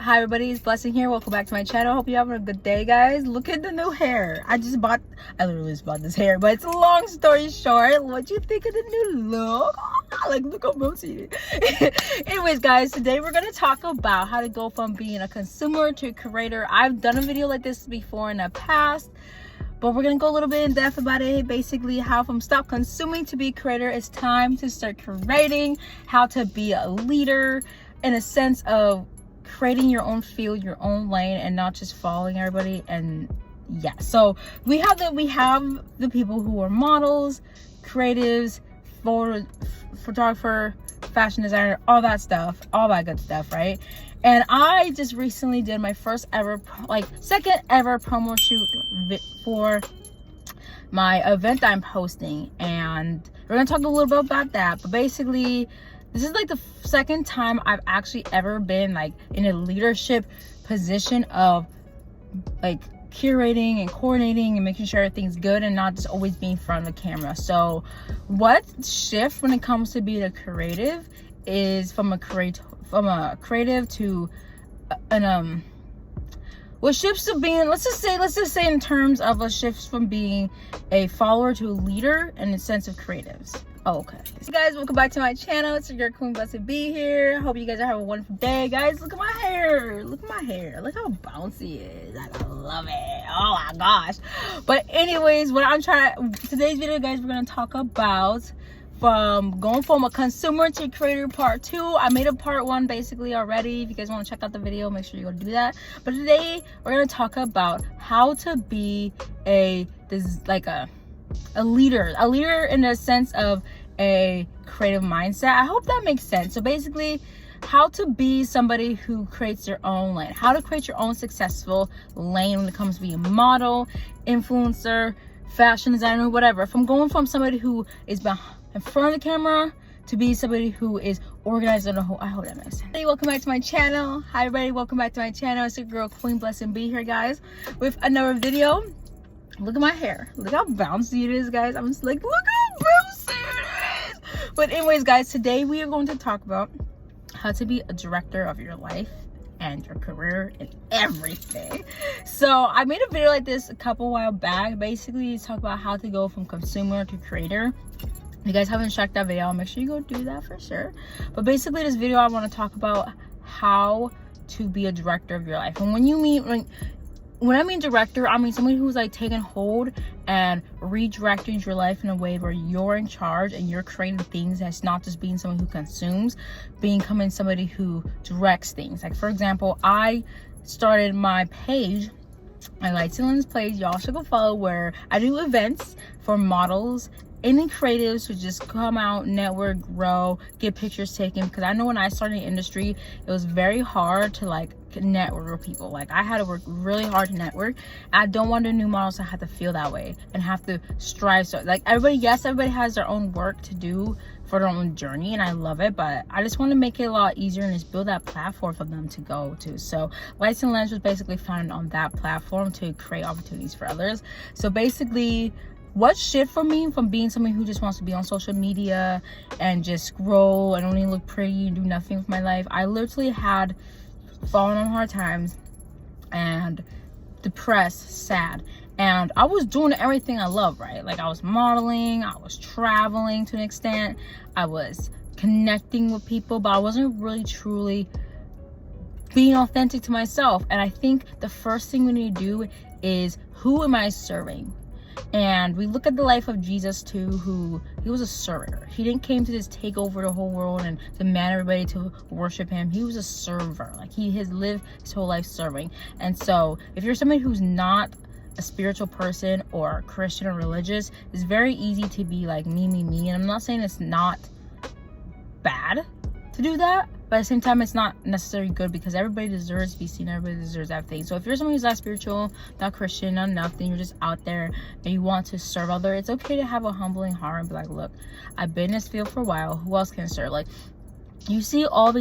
Hi everybody, it's Blessing here. Welcome back to my channel. Hope you're having a good day, guys. Look at the new hair. I literally just bought this hair, but it's a long story short. What you think of the new look? Like, look how bouncy it is. Anyways, guys, today we're gonna talk about how to go from being a consumer to a creator. I've done a video like this before in the past, but we're gonna go a little bit in depth about it. Basically, how from stop consuming to be a creator. It's time to start creating. How to be a leader in a sense of creating your own field, your own lane, and not just following everybody. And yeah, so we have the people who are models, creatives, photographer, fashion designer, all that good stuff, right? And I just recently did my second ever promo shoot for my event I'm hosting, and we're gonna talk a little bit about that. But basically, this is like the second time I've actually ever been like in a leadership position of like curating and coordinating and making sure everything's good and not just always being in front of the camera. So what shift when it comes to being a creative is from a creative to an what shifts to being, let's just say in terms of a shift from being a follower to a leader in the sense of creatives. Oh, okay. So guys, welcome back to my channel. It's your Queen Blessed Be here. Hope you guys are having a wonderful day. Guys, look at my hair. Look at my hair. Look how bouncy it is. I love it. Oh my gosh. But anyways, today's video, guys, we're gonna talk about from going from a consumer to creator part 2. I made a part 1 basically already. If you guys want to check out the video, make sure you go do that. But today we're gonna talk about how to be a leader in the sense of a creative mindset. I hope that makes sense. So basically, how to be somebody who creates their own lane, how to create your own successful lane when it comes to being a model, influencer, fashion designer, whatever. From going from somebody who is in front of the camera to be somebody who is organized on a whole. I hope that makes sense. Hey, welcome back to my channel. Hi everybody, welcome back to my channel. It's your girl Queen Blessed Be here, guys, with another video. Look at my hair. Look how bouncy it is, guys. I'm just like, look how bouncy it is. But anyways, guys, today we are going to talk about how to be a director of your life and your career and everything. So I made a video like this a couple while back. Basically, it's talk about how to go from consumer to creator. If you guys haven't checked that video, make sure you go do that for sure. But basically, this video I want to talk about how to be a director of your life. And when I mean director, I mean somebody who's like taking hold and redirecting your life in a way where you're in charge and you're creating things. That's not just being someone who consumes, becoming somebody who directs things. Like, for example, I started my page, my Lights and Lens page. Y'all should go follow, where I do events for models, any creatives who just come out, network, grow, get pictures taken. Because I know when I started in the industry, it was very hard to like network with people. Like, I had to work really hard to network. I don't want the new models to have to feel that way and have to strive. So like, everybody has their own work to do for their own journey, and I love it, but I just want to make it a lot easier and just build that platform for them to go to. So Lights and Lens was basically founded on that platform to create opportunities for others. So basically, what shift for me from being someone who just wants to be on social media and just scroll and only look pretty and do nothing with my life, I literally had fallen on hard times and depressed, sad, and I was doing everything I love, right? Like, I was modeling, I was traveling to an extent, I was connecting with people, but I wasn't really truly being authentic to myself. And I think the first thing we need to do is, who am I serving? And we look at the life of Jesus too, who he was a server. He didn't came to just take over the whole world and demand everybody to worship him. He was a server. Like, he has lived his whole life serving. And so if you're somebody who's not a spiritual person or Christian or religious, it's very easy to be like me. And I'm not saying it's not bad to do that, but at the same time, it's not necessarily good, because everybody deserves to be seen, everybody deserves everything. So if you're someone who's not spiritual, not Christian, not nothing, you're just out there and you want to serve others, it's okay to have a humbling heart and be like, look, I've been in this field for a while, who else can serve? Like, you see all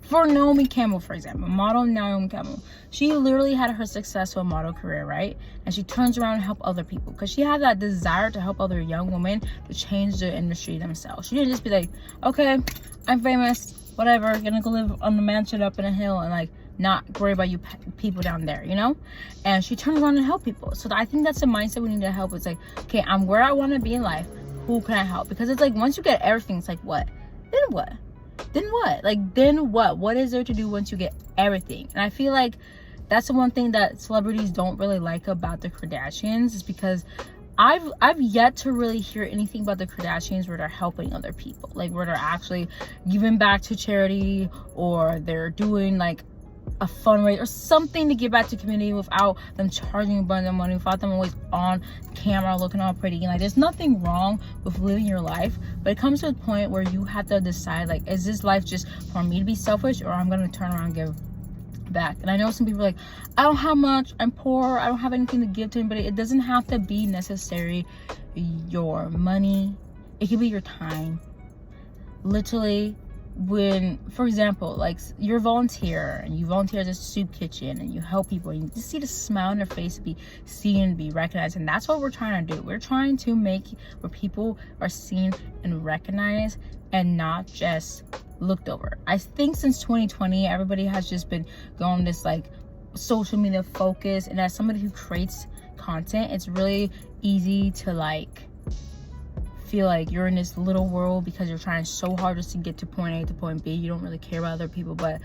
for Naomi Campbell, for example, model Naomi Campbell, she literally had her successful model career, right? And she turns around and help other people because she had that desire to help other young women to change the industry themselves. She didn't just be like, okay, I'm famous, whatever, gonna go live on the mansion up in a hill and like not worry about you people down there, you know. And she turned around and helped people. So I think that's the mindset we need to help. It's like, okay, I'm where I want to be in life, who can I help? Because it's like, once you get everything, it's like, what then what is there to do once you get everything? And I feel like that's the one thing that celebrities don't really like about the Kardashians, is because I've yet to really hear anything about the Kardashians where they're helping other people, like where they're actually giving back to charity, or they're doing like a fundraiser or something to give back to the community without them charging a bunch of money, without them always on camera looking all pretty. And like, there's nothing wrong with living your life, but it comes to a point where you have to decide, like, is this life just for me to be selfish, or I'm gonna turn around and give back? And I know some people are like, I don't have much, I'm poor, I don't have anything to give to anybody. It doesn't have to be necessary your money, it can be your time. Literally, when, for example, like, you're a volunteer and you volunteer as a soup kitchen and you help people, and you just see the smile on their face to be seen and be recognized. And that's what we're trying to do. We're trying to make where people are seen and recognized and not just looked over. I think since 2020, everybody has just been going this like social media focus, and as somebody who creates content, it's really easy to like feel like you're in this little world because you're trying so hard just to get to point A to point B. You don't really care about other people. But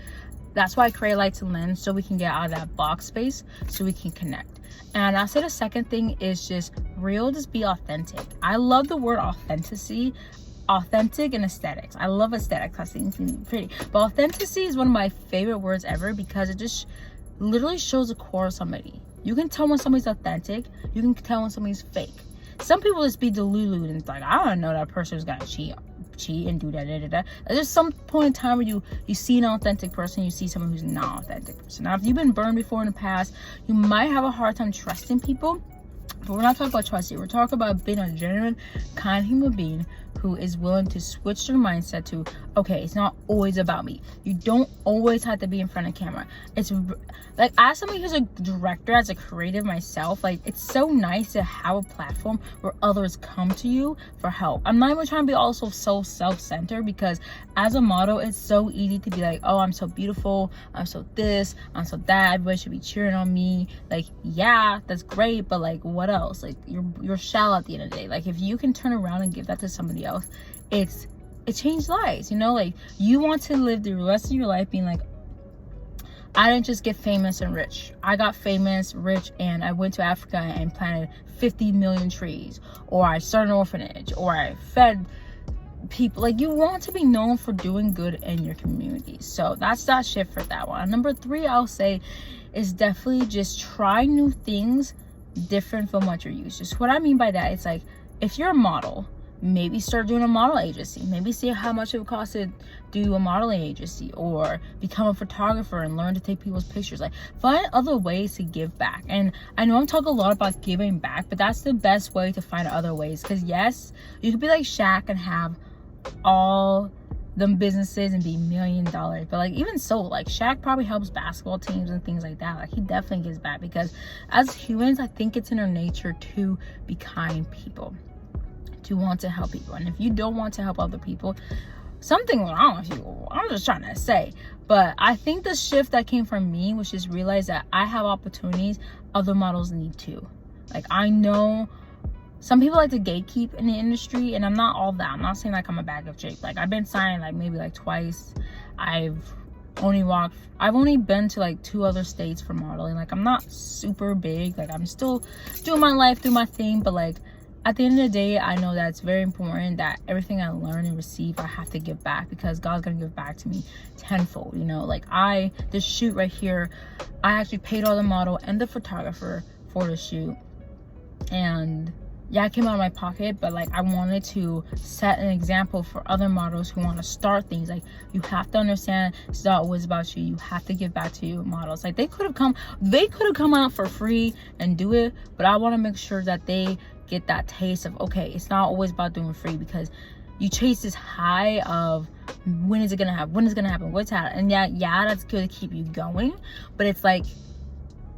that's why I create Lights and Lens, so we can get out of that box space, so we can connect. And I'll say the second thing is just real, just be authentic. I love the word authenticity, authentic and aesthetics. I love aesthetics, I think it's pretty, but authenticity is one of my favorite words ever, because it just literally shows the core of somebody. You can tell when somebody's authentic, you can tell when somebody's fake. Some people just be delulu and it's like, I don't know, that person's gonna cheat and do that. There's some point in time where you see an authentic person, you see someone who's not authentic person. Now, if you've been burned before in the past, you might have a hard time trusting people. But we're not talking about trust here. We're talking about being a genuine, kind human being who is willing to switch their mindset to, okay, it's not always about me. You don't always have to be in front of camera. It's like, as somebody who's a director, as a creative myself, like, it's so nice to have a platform where others come to you for help. I'm not even trying to be also so self-centered, because as a model, it's so easy to be like, oh, I'm so beautiful, I'm so this, I'm so that, everybody should be cheering on me. Like, yeah, that's great, but like, what else? Like, you're shallow at the end of the day. Like, if you can turn around and give that to somebody else, it changed lives, you know. Like, you want to live the rest of your life being like, I didn't just get famous and rich. I got famous, rich, and I went to Africa and planted 50 million trees, or I started an orphanage, or I fed people. Like, you want to be known for doing good in your community. So that's that shift for that one. Number 3, I'll say, is definitely just try new things different from what you're used to. So what I mean by that, it's like, if you're a model, maybe start doing a model agency. Maybe see how much it would cost to do a modeling agency, or become a photographer and learn to take people's pictures. Like, find other ways to give back. And I know I'm talking a lot about giving back, but that's the best way to find other ways. Because yes, you could be like Shaq and have all them businesses and be $1 million, but like, even so, like, Shaq probably helps basketball teams and things like that. Like, he definitely gives back, because as humans, I think it's in our nature to be kind people, to want to help people. And if you don't want to help other people, something wrong with you. I'm just trying to say. But I think the shift that came from me was just realize that I have opportunities other models need too. Like, I know some people like to gatekeep in the industry, and I'm not all that. I'm not saying like I'm a bag of chick. Like, I've been signed like maybe like twice. I've only been to like 2 other states for modeling. Like, I'm not super big. Like, I'm still doing my life, doing my thing, but like, at the end of the day, I know that it's very important that everything I learn and receive, I have to give back, because God's gonna give back to me tenfold, you know. Like, this shoot right here, I actually paid all the model and the photographer for the shoot, and yeah, it came out of my pocket, but like, I wanted to set an example for other models who want to start things. Like, you have to understand it's not always about you. You have to give back to your models. Like, they could have come out for free and do it, but I want to make sure that they get that taste of, okay, it's not always about doing free, because you chase this high of when is it gonna happen, what's happening, and yeah, that's good to keep you going, but it's like,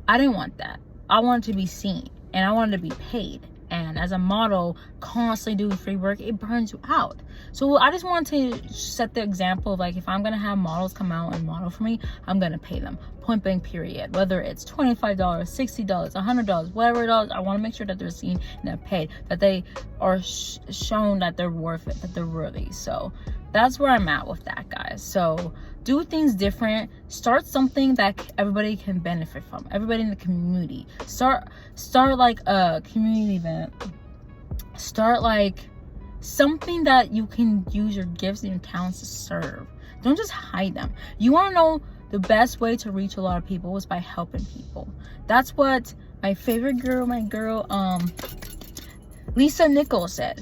I didn't want that. I wanted to be seen, and I wanted to be paid. and as a model constantly doing free work, it burns you out. So I just want to set the example of, like, if I'm gonna have models come out and model for me, I'm gonna pay them, point blank period. Whether it's $25, $60, $100, whatever it is, I want to make sure that they're seen and they're paid, that they are shown that they're worth it, that they're worthy. So that's where I'm at with that, guys. So do things different. Start something that everybody can benefit from, everybody in the community. Start like a community event. Start like something that you can use your gifts and your talents to serve. Don't just hide them. You want to know the best way to reach a lot of people is by helping people. That's what my favorite girl, Lisa Nichols said.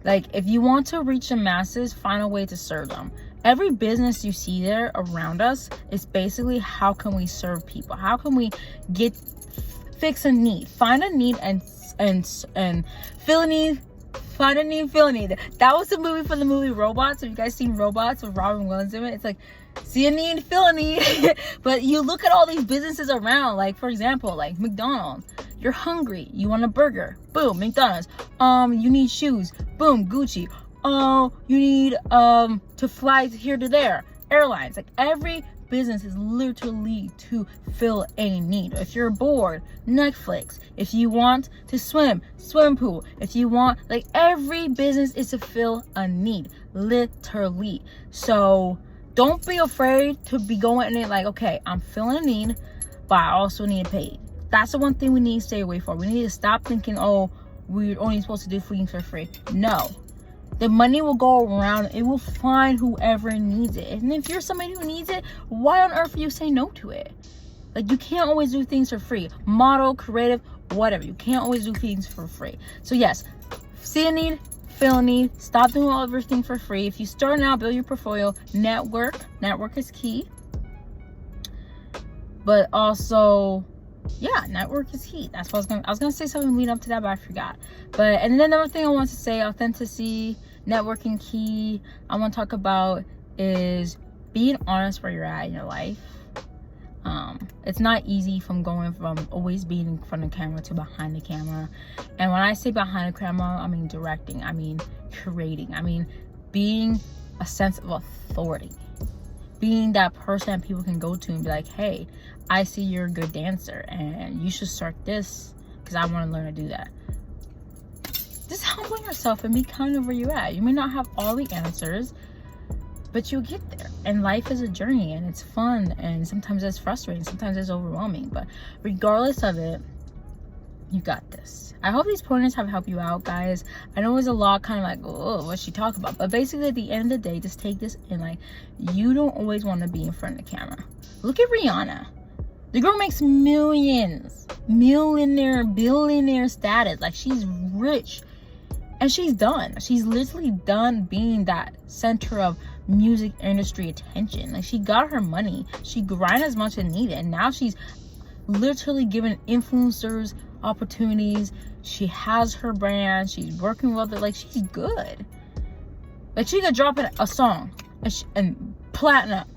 Like, if you want to reach the masses, find a way to serve them. Every business you see there around us is basically, how can we serve people? How can we fix a need? Find a need and fill a need. Find a need, fill a need. That was the movie from the movie Robots. Have you guys seen Robots with Robin Williams in it? It's like, see a need, fill a need. But you look at all these businesses around, like, for example, like McDonald's. You're hungry, you want a burger, boom, McDonald's. You need shoes, boom, Gucci. You need to fly here to there, airlines. Like, every business is literally to fill a need. If you're bored, Netflix. If you want to swim pool. If you want, like, every business is to fill a need, literally. So don't be afraid to be going in it like, okay, I'm filling a need, but I also need paid. That's the one thing we need to stay away from. We need to stop thinking, oh, we're only supposed to do things for free. No. The money will go around. It will find whoever needs it. And if you're somebody who needs it, why on earth would you say no to it? Like, you can't always do things for free. Model, creative, whatever. You can't always do things for free. So yes, see a need, fill a need. Stop doing everything for free. If you start now, build your portfolio. Network is key. But also, yeah, network is key. That's what I was gonna say something lead up to that, but I forgot. And then another thing I want to say, authenticity, networking key, I want to talk about is being honest where you're at in your life. It's not easy from going from always being in front of the camera to behind the camera. And when I say behind the camera, I mean directing, I mean creating, I mean being a sense of authority. Being that person that people can go to and be like, hey, I see you're a good dancer and you should start this because I want to learn to do that. Just humble yourself and be kind of where you're at. You may not have all the answers, but you'll get there. And life is a journey, and it's fun, and sometimes it's frustrating, sometimes it's overwhelming, but regardless of it, you got this. I hope these pointers have helped you out, guys. I know it's a lot kind of like, oh, what's she talking about? But basically, at the end of the day, just take this in, like, you don't always want to be in front of the camera. Look at Rihanna. The girl makes millions, millionaire, billionaire status. Like, she's rich. And she's done. She's literally done being that center of music industry attention. Like, she got her money. She grinded as much as needed. And now she's literally giving influencers opportunities. She has her brand. She's working with it. Like, she's good. Like, she could drop in a song and platinum,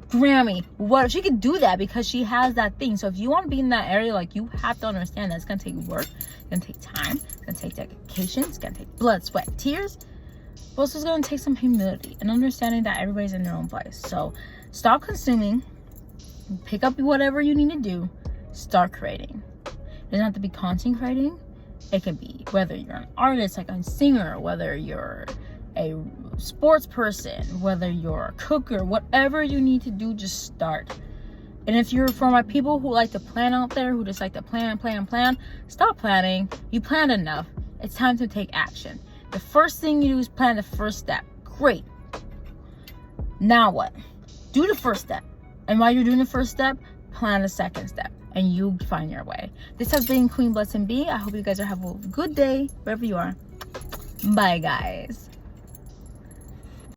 Grammy, what, she could do that because she has that thing. So if you want to be in that area, like, you have to understand that it's gonna take work, it's gonna take time, it's gonna take dedication, it's gonna take blood, sweat, tears, but also it's gonna take some humility and understanding that everybody's in their own place. So stop consuming, pick up whatever you need to do, start creating. It doesn't have to be content creating. It can be whether you're an artist, like a singer, whether you're a sports person, whether you're a cooker, whatever you need to do, just start. And if you're for my people who like to plan out there, who just like to plan, stop planning. You planned enough. It's time to take action. The first thing you do is plan the first step. Great. Now what? Do the first step. And while you're doing the first step, plan the second step. And you find your way. This has been Queen Blessing B. I hope you guys have a good day wherever you are. Bye, guys.